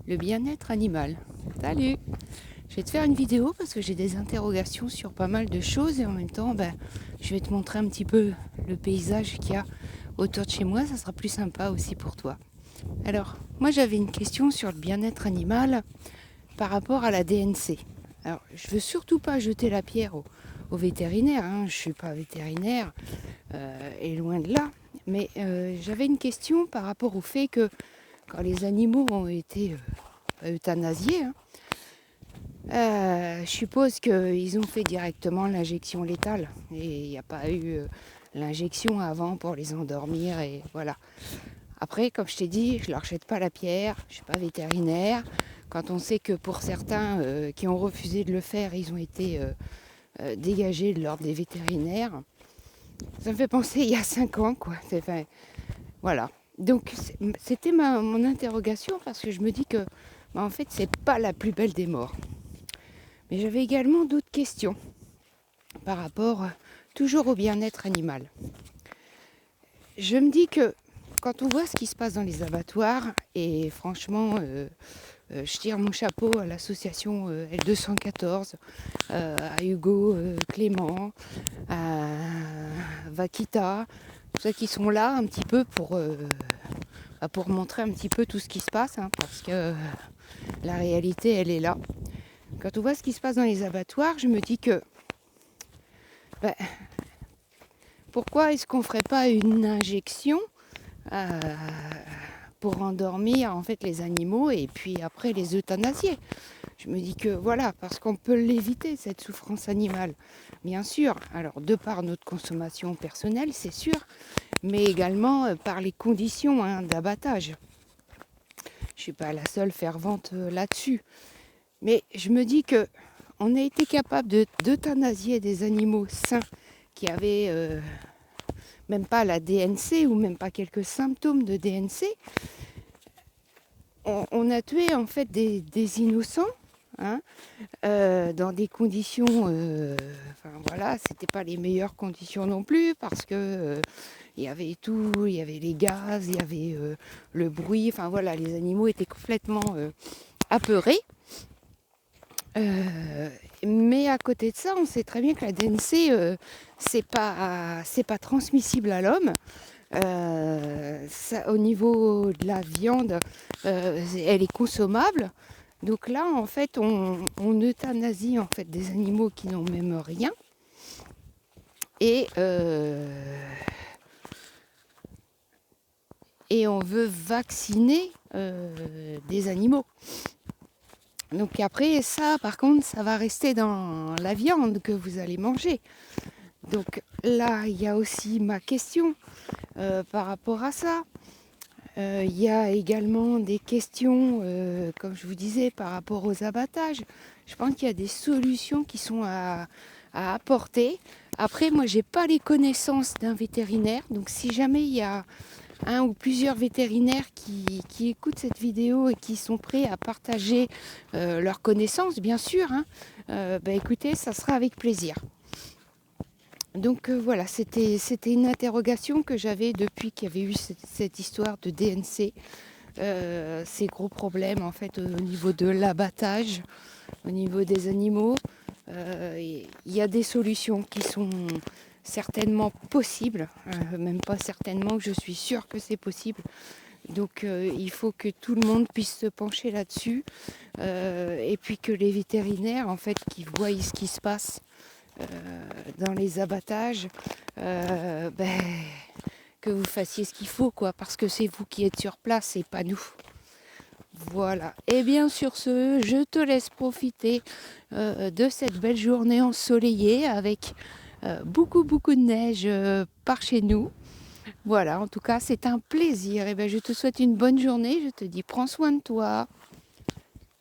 le bien-être animal. Salut! Je vais te faire une vidéo parce que j'ai des interrogations sur pas mal de choses et en même temps, je vais te montrer un petit peu le paysage qu'il y a autour de chez moi. Ça sera plus sympa aussi pour toi. Alors, moi j'avais une question sur le bien-être animal par rapport à la DNC. Alors, je veux surtout pas jeter la pierre aux vétérinaires, hein. Je ne suis pas vétérinaire et loin de là. Mais j'avais une question par rapport au fait que quand les animaux ont été euthanasiés, hein, je suppose qu'ils ont fait directement l'injection létale et il n'y a pas eu l'injection avant pour les endormir et voilà. Après, comme je t'ai dit, je leur jette pas la pierre, je suis pas vétérinaire. Quand on sait que pour certains qui ont refusé de le faire, ils ont été dégagés de l'ordre des vétérinaires, ça me fait penser il y a 5 ans, quoi. Enfin, voilà. Donc c'était mon interrogation parce que je me dis que en fait c'est pas la plus belle des morts. Mais j'avais également d'autres questions par rapport toujours au bien-être animal. Je me dis que quand on voit ce qui se passe dans les abattoirs, et franchement, je tire mon chapeau à l'association L214, à Hugo Clément, à Vakita, tous ceux qui sont là un petit peu pour montrer un petit peu tout ce qui se passe, hein, parce que la réalité, elle est là. Quand on voit ce qui se passe dans les abattoirs, je me dis que pourquoi est-ce qu'on ne ferait pas une injection pour endormir en fait les animaux et puis après les euthanasier. Je me dis que voilà, parce qu'on peut l'éviter cette souffrance animale, bien sûr. Alors de par notre consommation personnelle, c'est sûr, mais également par les conditions d'abattage. Je ne suis pas la seule fervente là-dessus. Mais je me dis que on a été capable d'euthanasier des animaux sains qui avaient même pas la DNC ou même pas quelques symptômes de DNC. On a tué en fait des innocents, hein, dans des conditions, voilà, c'était pas les meilleures conditions non plus parce que il y avait tout, il y avait les gaz, il y avait le bruit, enfin voilà, les animaux étaient complètement apeurés. Mais à côté de ça, on sait très bien que la DNC, c'est pas transmissible à l'homme. Au niveau de la viande, elle est consommable. Donc là, en fait, on euthanasie en fait des animaux qui n'ont même rien. Et on veut vacciner des animaux. Donc après, ça, par contre, ça va rester dans la viande que vous allez manger. Donc là, il y a aussi ma question par rapport à ça. Il y a également des questions, comme je vous disais, par rapport aux abattages. Je pense qu'il y a des solutions qui sont à apporter. Après, moi, j'ai pas les connaissances d'un vétérinaire. Donc si jamais il y a un ou plusieurs vétérinaires qui écoutent cette vidéo et qui sont prêts à partager leurs connaissances, bien sûr, hein, écoutez, ça sera avec plaisir. Donc voilà, c'était une interrogation que j'avais depuis qu'il y avait eu cette histoire de DNC, ces gros problèmes en fait au niveau de l'abattage, au niveau des animaux. Il y a des solutions qui sont certainement possibles, même pas certainement, je suis sûre que c'est possible. Donc il faut que tout le monde puisse se pencher là-dessus et puis que les vétérinaires en fait qui voient ce qui se passe dans les abattages, que vous fassiez ce qu'il faut, quoi, parce que c'est vous qui êtes sur place et pas nous. Voilà. Et bien sur ce, je te laisse profiter de cette belle journée ensoleillée avec beaucoup de neige par chez nous. Voilà, en tout cas, c'est un plaisir. Et je te souhaite une bonne journée. Je te dis, prends soin de toi.